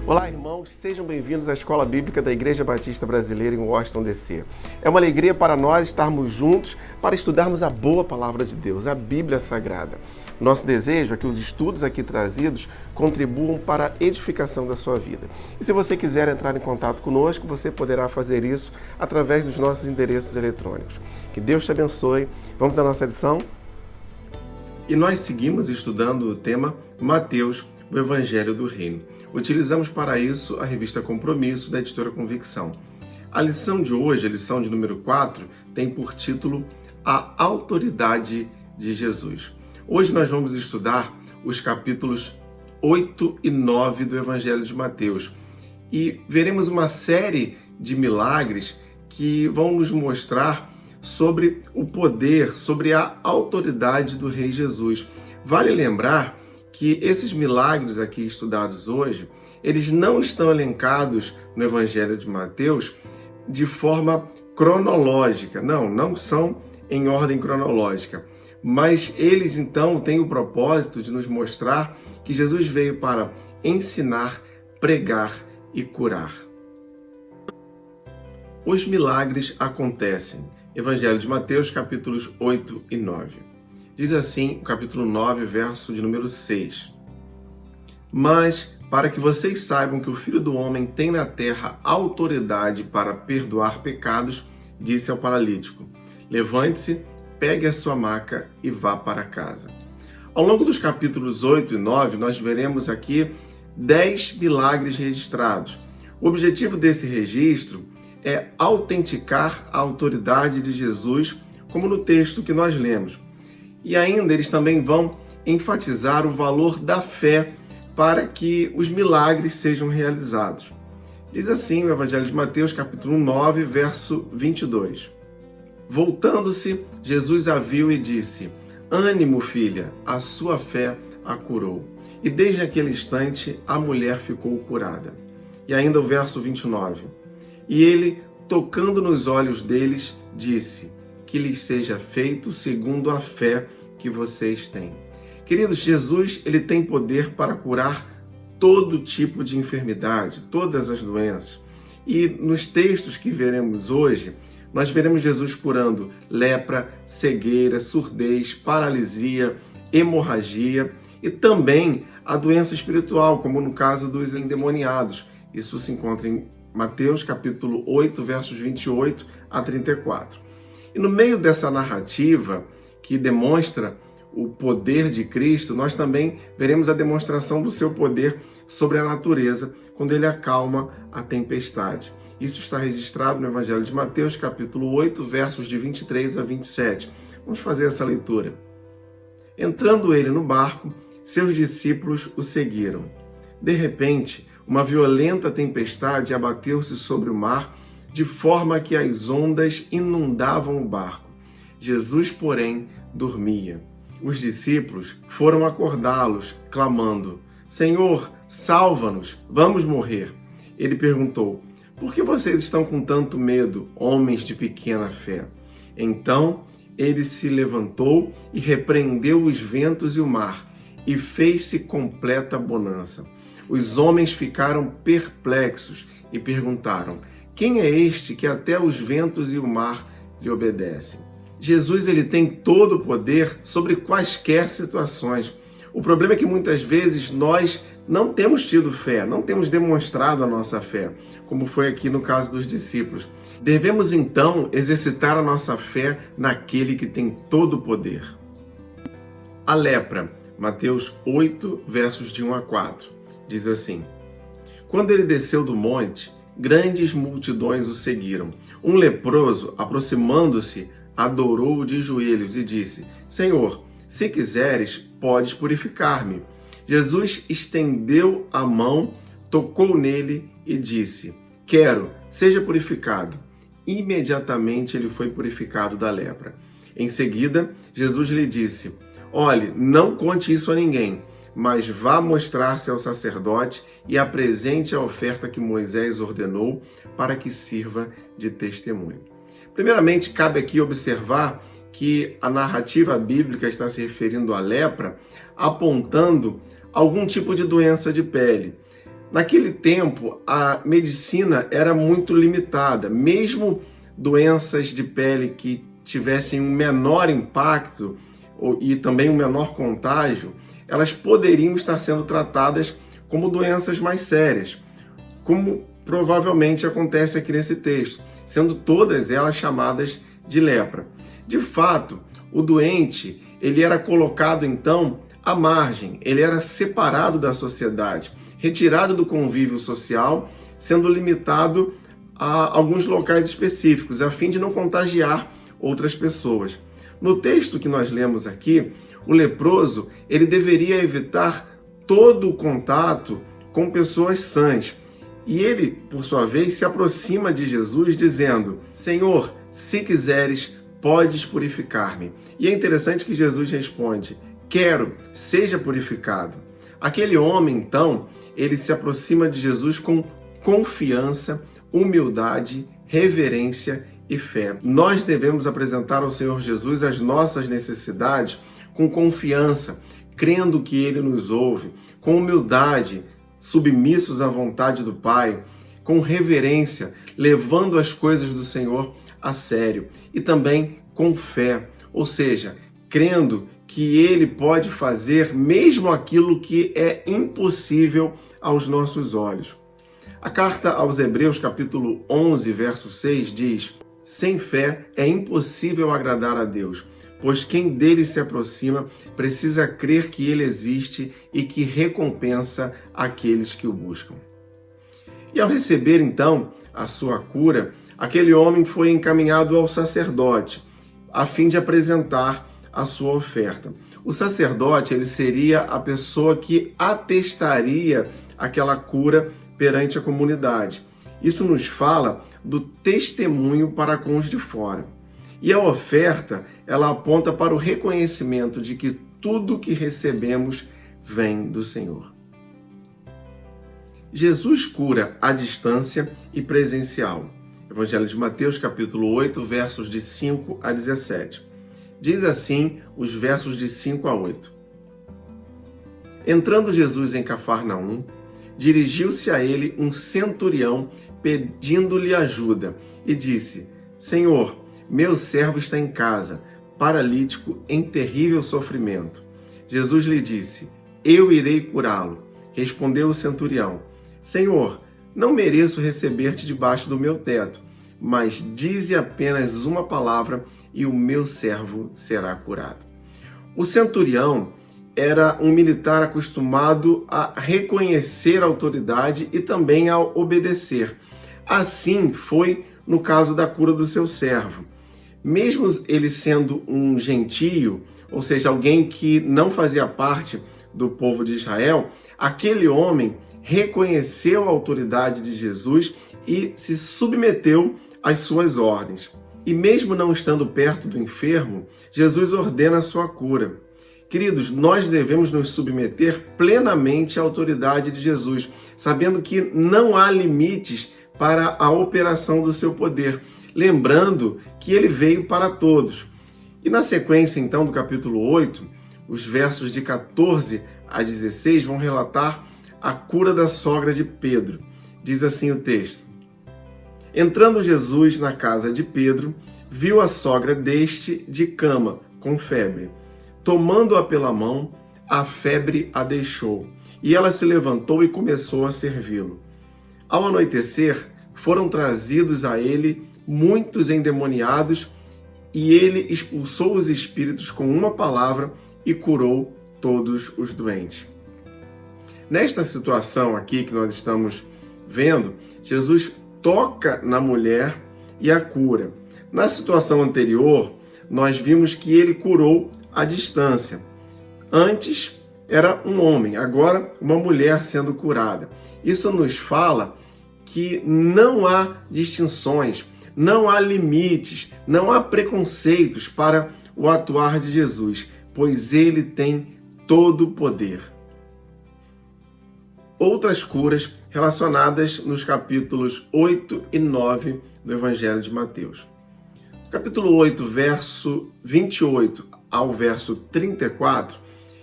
Olá, irmãos, sejam bem-vindos à Escola Bíblica da Igreja Batista Brasileira em Washington, D.C. É uma alegria para nós estarmos juntos para estudarmos a boa palavra de Deus, a Bíblia Sagrada. Nosso desejo é que os estudos aqui trazidos contribuam para a edificação da sua vida. E se você quiser entrar em contato conosco, você poderá fazer isso através dos nossos endereços eletrônicos. Que Deus te abençoe. Vamos à nossa lição? E nós seguimos estudando o tema Mateus, o Evangelho do Reino. Utilizamos para isso a revista Compromisso, da editora Convicção. A lição de hoje, a lição de número 4, tem por título A Autoridade de Jesus. Hoje nós vamos estudar os capítulos 8 e 9 do Evangelho de Mateus e veremos uma série de milagres que vão nos mostrar sobre o poder, sobre a autoridade do Rei Jesus. Vale lembrar que esses milagres aqui estudados hoje, eles não estão elencados no Evangelho de Mateus de forma cronológica. Não são em ordem cronológica. Mas eles, então, têm o propósito de nos mostrar que Jesus veio para ensinar, pregar e curar. Os milagres acontecem. Evangelho de Mateus, capítulos 8 e 9. Diz assim, o capítulo 9, verso de número 6. Mas, para que vocês saibam que o Filho do Homem tem na terra autoridade para perdoar pecados, disse ao paralítico: levante-se, pegue a sua maca e vá para casa. Ao longo dos capítulos 8 e 9, nós veremos aqui 10 milagres registrados. O objetivo desse registro é autenticar a autoridade de Jesus, como no texto que nós lemos. E ainda eles também vão enfatizar o valor da fé para que os milagres sejam realizados. Diz assim o Evangelho de Mateus, capítulo 9, verso 22. Voltando-se, Jesus a viu e disse: ânimo, filha, a sua fé a curou. E desde aquele instante a mulher ficou curada. E ainda o verso 29. E ele, tocando nos olhos deles, disse: que lhes seja feito segundo a fé que vocês têm. Queridos, Jesus, ele tem poder para curar todo tipo de enfermidade, todas as doenças. E nos textos que veremos hoje, nós veremos Jesus curando lepra, cegueira, surdez, paralisia, hemorragia e também a doença espiritual, como no caso dos endemoniados. Isso se encontra em Mateus capítulo 8, versos 28 a 34. E no meio dessa narrativa que demonstra o poder de Cristo, nós também veremos a demonstração do seu poder sobre a natureza, quando ele acalma a tempestade. Isso está registrado no Evangelho de Mateus, capítulo 8, versos de 23 a 27. Vamos fazer essa leitura. Entrando ele no barco, seus discípulos o seguiram. De repente, uma violenta tempestade abateu-se sobre o mar, de forma que as ondas inundavam o barco. Jesus, porém, dormia. Os discípulos foram acordá-los, clamando: Senhor, salva-nos, vamos morrer. Ele perguntou: por que vocês estão com tanto medo, homens de pequena fé? Então ele se levantou e repreendeu os ventos e o mar, e fez-se completa bonança. Os homens ficaram perplexos e perguntaram: quem é este que até os ventos e o mar lhe obedecem? Jesus, ele tem todo o poder sobre quaisquer situações. O problema é que muitas vezes nós não temos tido fé, não temos demonstrado a nossa fé, como foi aqui no caso dos discípulos. Devemos então exercitar a nossa fé naquele que tem todo o poder. A lepra, Mateus 8, versos de 1 a 4, diz assim: quando ele desceu do monte, grandes multidões o seguiram. Um leproso, aproximando-se, adorou-o de joelhos e disse: Senhor, se quiseres, podes purificar-me. Jesus estendeu a mão, tocou nele e disse: quero, seja purificado. Imediatamente ele foi purificado da lepra. Em seguida, Jesus lhe disse: olhe, não conte isso a ninguém, mas vá mostrar-se ao sacerdote e apresente a oferta que Moisés ordenou para que sirva de testemunho. Primeiramente, cabe aqui observar que a narrativa bíblica está se referindo à lepra, apontando algum tipo de doença de pele. Naquele tempo, a medicina era muito limitada. Mesmo doenças de pele que tivessem um menor impacto e também um menor contágio, elas poderiam estar sendo tratadas como doenças mais sérias, como provavelmente acontece aqui nesse texto, sendo todas elas chamadas de lepra. De fato, o doente, ele era colocado então à margem, ele era separado da sociedade, retirado do convívio social, sendo limitado a alguns locais específicos, a fim de não contagiar outras pessoas. No texto que nós lemos aqui, o leproso, ele deveria evitar todo o contato com pessoas sãs. E ele, por sua vez, se aproxima de Jesus dizendo: Senhor, se quiseres, podes purificar-me. E é interessante que Jesus responde: quero, seja purificado. Aquele homem, então, ele se aproxima de Jesus com confiança, humildade, reverência e fé. Nós devemos apresentar ao Senhor Jesus as nossas necessidades com confiança, crendo que Ele nos ouve, com humildade, submissos à vontade do Pai, com reverência, levando as coisas do Senhor a sério e também com fé, ou seja, crendo que Ele pode fazer mesmo aquilo que é impossível aos nossos olhos. A carta aos Hebreus, capítulo 11, verso 6, diz: sem fé é impossível agradar a Deus, pois quem dele se aproxima precisa crer que ele existe e que recompensa aqueles que o buscam. E ao receber, então, a sua cura, aquele homem foi encaminhado ao sacerdote, a fim de apresentar a sua oferta. O sacerdote, ele seria a pessoa que atestaria aquela cura perante a comunidade. Isso nos fala do testemunho para com os de fora. E a oferta, ela aponta para o reconhecimento de que tudo que recebemos vem do Senhor. Jesus cura à distância e presencial. Evangelho de Mateus, capítulo 8, versos de 5 a 17. Diz assim os versos de 5 a 8. Entrando Jesus em Cafarnaum, dirigiu-se a ele um centurião pedindo-lhe ajuda e disse: Senhor, meu servo está em casa, paralítico em terrível sofrimento. Jesus lhe disse: eu irei curá-lo. Respondeu o centurião: Senhor, não mereço receber-te debaixo do meu teto, mas dize apenas uma palavra e o meu servo será curado. O centurião era um militar acostumado a reconhecer a autoridade e também a obedecer. Assim foi no caso da cura do seu servo. Mesmo ele sendo um gentio, ou seja, alguém que não fazia parte do povo de Israel, aquele homem reconheceu a autoridade de Jesus e se submeteu às suas ordens. E mesmo não estando perto do enfermo, Jesus ordena a sua cura. Queridos, nós devemos nos submeter plenamente à autoridade de Jesus, sabendo que não há limites para a operação do seu poder, lembrando que ele veio para todos. E na sequência, então, do capítulo 8, os versos de 14 a 16 vão relatar a cura da sogra de Pedro. Diz assim o texto: entrando Jesus na casa de Pedro, viu a sogra deste de cama, com febre. Tomando-a pela mão, a febre a deixou, e ela se levantou e começou a servi-lo. Ao anoitecer, foram trazidos a ele muitos endemoniados, e ele expulsou os espíritos com uma palavra e curou todos os doentes. Nesta situação aqui que nós estamos vendo, Jesus toca na mulher e a cura. Na situação anterior, nós vimos que ele curou à distância. Antes era um homem, agora uma mulher sendo curada. Isso nos fala que não há distinções, não há limites, não há preconceitos para o atuar de Jesus, pois ele tem todo o poder. Outras curas relacionadas nos capítulos 8 e 9 do Evangelho de Mateus. Capítulo 8, verso 28 ao verso 34,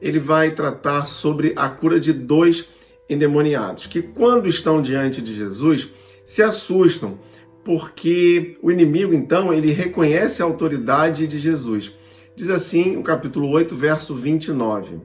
ele vai tratar sobre a cura de 2 endemoniados, que quando estão diante de Jesus, se assustam, porque o inimigo, então, ele reconhece a autoridade de Jesus. Diz assim o capítulo 8, verso 29.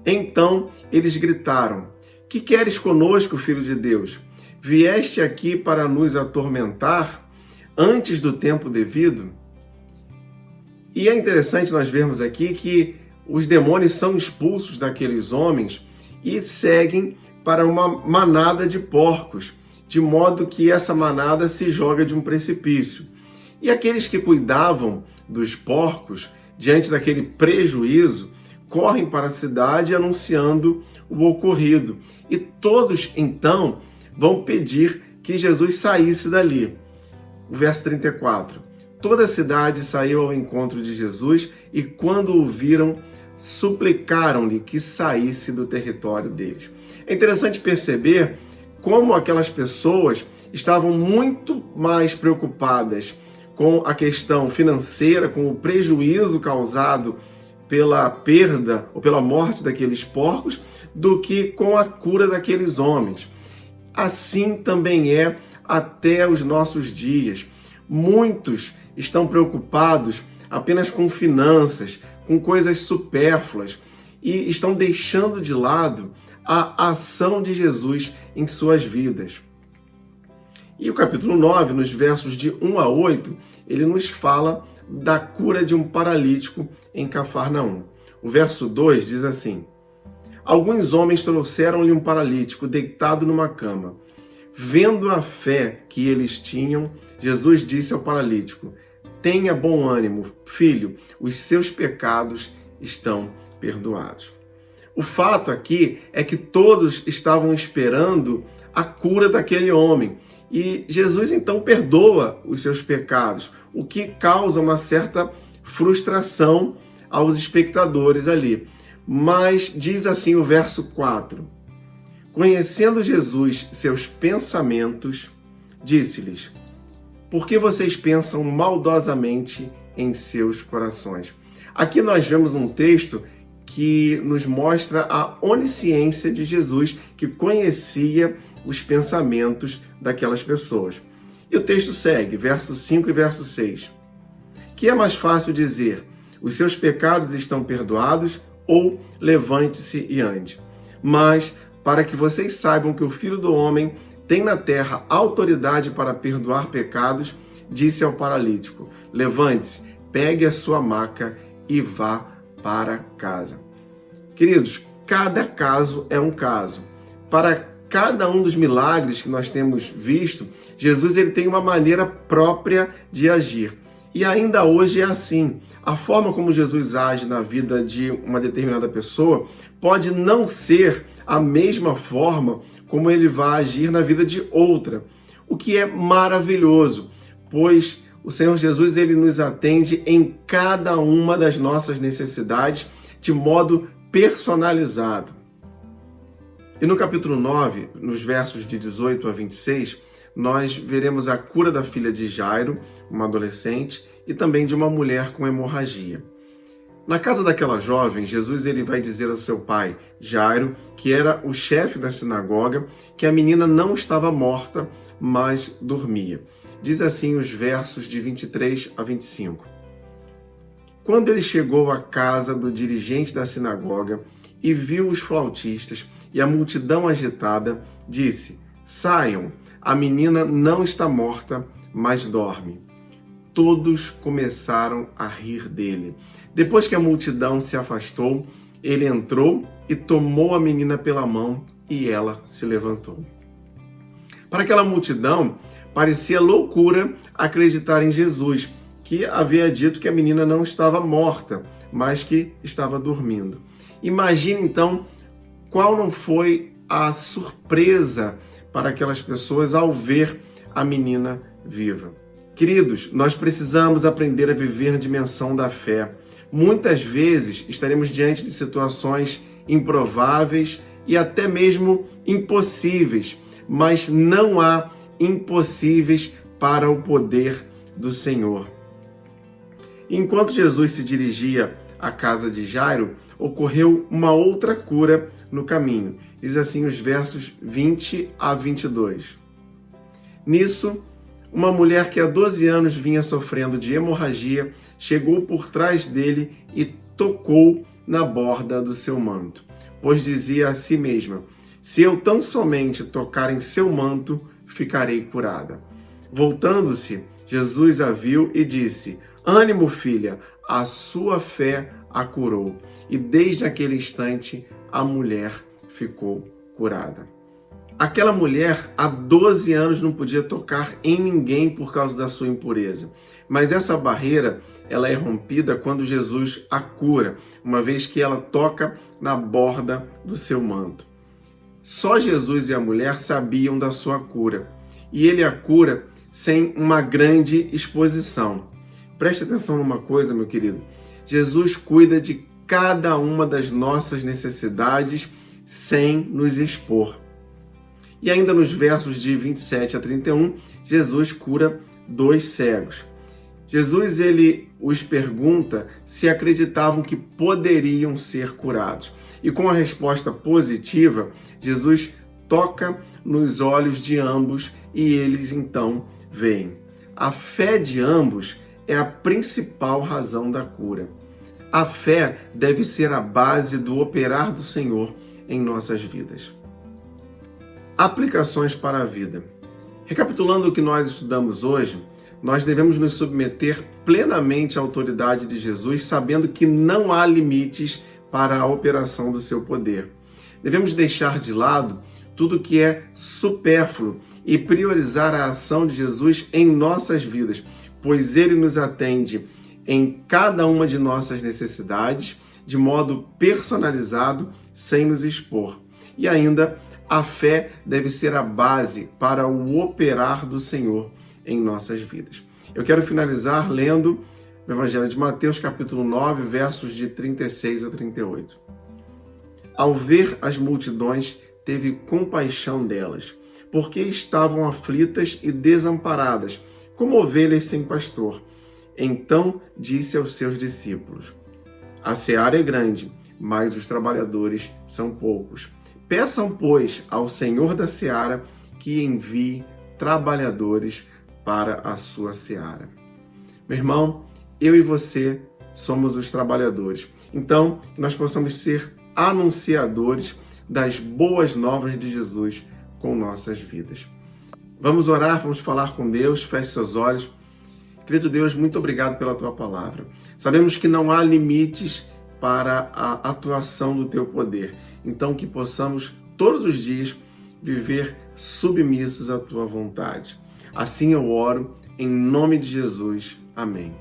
Então eles gritaram: que queres conosco, Filho de Deus? Vieste aqui para nos atormentar antes do tempo devido? E é interessante nós vermos aqui que os demônios são expulsos daqueles homens e seguem para uma manada de porcos, de modo que essa manada se joga de um precipício. E aqueles que cuidavam dos porcos, diante daquele prejuízo, correm para a cidade anunciando o ocorrido. E todos, então, vão pedir que Jesus saísse dali. O verso 34. Toda a cidade saiu ao encontro de Jesus e, quando o viram, suplicaram-lhe que saísse do território deles. É interessante perceber como aquelas pessoas estavam muito mais preocupadas com a questão financeira, com o prejuízo causado pela perda ou pela morte daqueles porcos, do que com a cura daqueles homens. Assim também é até os nossos dias. Muitos estão preocupados apenas com finanças, com coisas supérfluas, e estão deixando de lado a ação de Jesus em suas vidas. E o capítulo 9, nos versos de 1 a 8, ele nos fala da cura de um paralítico em Cafarnaum. O verso 2 diz assim: alguns homens trouxeram-lhe um paralítico deitado numa cama. Vendo a fé que eles tinham, Jesus disse ao paralítico: tenha bom ânimo, filho, os seus pecados estão perdoados. O fato aqui é que todos estavam esperando a cura daquele homem. E Jesus então perdoa os seus pecados, o que causa uma certa frustração aos espectadores ali. Mas diz assim o verso 4. Conhecendo Jesus seus pensamentos, disse-lhes: por que vocês pensam maldosamente em seus corações? Aqui nós vemos um texto que nos mostra a onisciência de Jesus, que conhecia os pensamentos daquelas pessoas. E o texto segue, verso 5 e verso 6. Que é mais fácil dizer: os seus pecados estão perdoados, ou levante-se e ande. Mas, para que vocês saibam que o Filho do Homem tem na terra autoridade para perdoar pecados, disse ao paralítico: levante-se, pegue a sua maca e vá para casa. Queridos, cada caso é um caso. Para cada um dos milagres que nós temos visto, Jesus ele tem uma maneira própria de agir. E ainda hoje é assim. A forma como Jesus age na vida de uma determinada pessoa pode não ser a mesma forma como ele vai agir na vida de outra. O que é maravilhoso, pois o Senhor Jesus ele nos atende em cada uma das nossas necessidades de modo personalizado. E no capítulo 9, nos versos de 18 a 26, nós veremos a cura da filha de Jairo, uma adolescente, e também de uma mulher com hemorragia. Na casa daquela jovem, Jesus ele vai dizer ao seu pai, Jairo, que era o chefe da sinagoga, que a menina não estava morta, mas dormia. Diz assim os versos de 23 a 25. Quando ele chegou à casa do dirigente da sinagoga e viu os flautistas e a multidão agitada, disse: saiam, a menina não está morta, mas dorme. Todos começaram a rir dele. Depois que a multidão se afastou, ele entrou e tomou a menina pela mão e ela se levantou. Para aquela multidão, parecia loucura acreditar em Jesus, que havia dito que a menina não estava morta, mas que estava dormindo. Imagine então qual não foi a surpresa para aquelas pessoas ao ver a menina viva. Queridos, nós precisamos aprender a viver na dimensão da fé. Muitas vezes estaremos diante de situações improváveis e até mesmo impossíveis, mas não há impossíveis para o poder do Senhor. Enquanto Jesus se dirigia à casa de Jairo, ocorreu uma outra cura no caminho. Diz assim os versos 20 a 22. Nisso, uma mulher que há 12 anos vinha sofrendo de hemorragia chegou por trás dele e tocou na borda do seu manto, pois dizia a si mesma: se eu tão somente tocar em seu manto, ficarei curada. Voltando-se, Jesus a viu e disse: ânimo, filha, a sua fé a curou. E desde aquele instante a mulher ficou curada. Aquela mulher há 12 anos não podia tocar em ninguém por causa da sua impureza. Mas essa barreira, ela é rompida quando Jesus a cura, uma vez que ela toca na borda do seu manto. Só Jesus e a mulher sabiam da sua cura. E ele a cura sem uma grande exposição. Preste atenção numa coisa, meu querido. Jesus cuida de cada uma das nossas necessidades sem nos expor. E ainda nos versos de 27 a 31, Jesus cura 2 cegos. Jesus, ele os pergunta se acreditavam que poderiam ser curados. E com a resposta positiva, Jesus toca nos olhos de ambos e eles então veem. A fé de ambos é a principal razão da cura. A fé deve ser a base do operar do Senhor em nossas vidas. Aplicações para a vida. Recapitulando o que nós estudamos hoje, nós devemos nos submeter plenamente à autoridade de Jesus, sabendo que não há limites para a operação do seu poder. Devemos deixar de lado tudo que é supérfluo e priorizar a ação de Jesus em nossas vidas, pois ele nos atende em cada uma de nossas necessidades, de modo personalizado, sem nos expor. E ainda, a fé deve ser a base para o operar do Senhor em nossas vidas. Eu quero finalizar lendo o Evangelho de Mateus, capítulo 9, versos de 36 a 38. Ao ver as multidões, teve compaixão delas, porque estavam aflitas e desamparadas, como ovelhas sem pastor. Então disse aos seus discípulos: a seara é grande, mas os trabalhadores são poucos. Peçam, pois, ao Senhor da seara que envie trabalhadores para a sua seara. Meu irmão, eu e você somos os trabalhadores. Então, que nós possamos ser anunciadores das boas novas de Jesus com nossas vidas. Vamos orar, vamos falar com Deus, feche seus olhos. Querido Deus, muito obrigado pela tua palavra. Sabemos que não há limites para a atuação do teu poder. Então, que possamos todos os dias viver submissos à tua vontade. Assim eu oro, em nome de Jesus. Amém.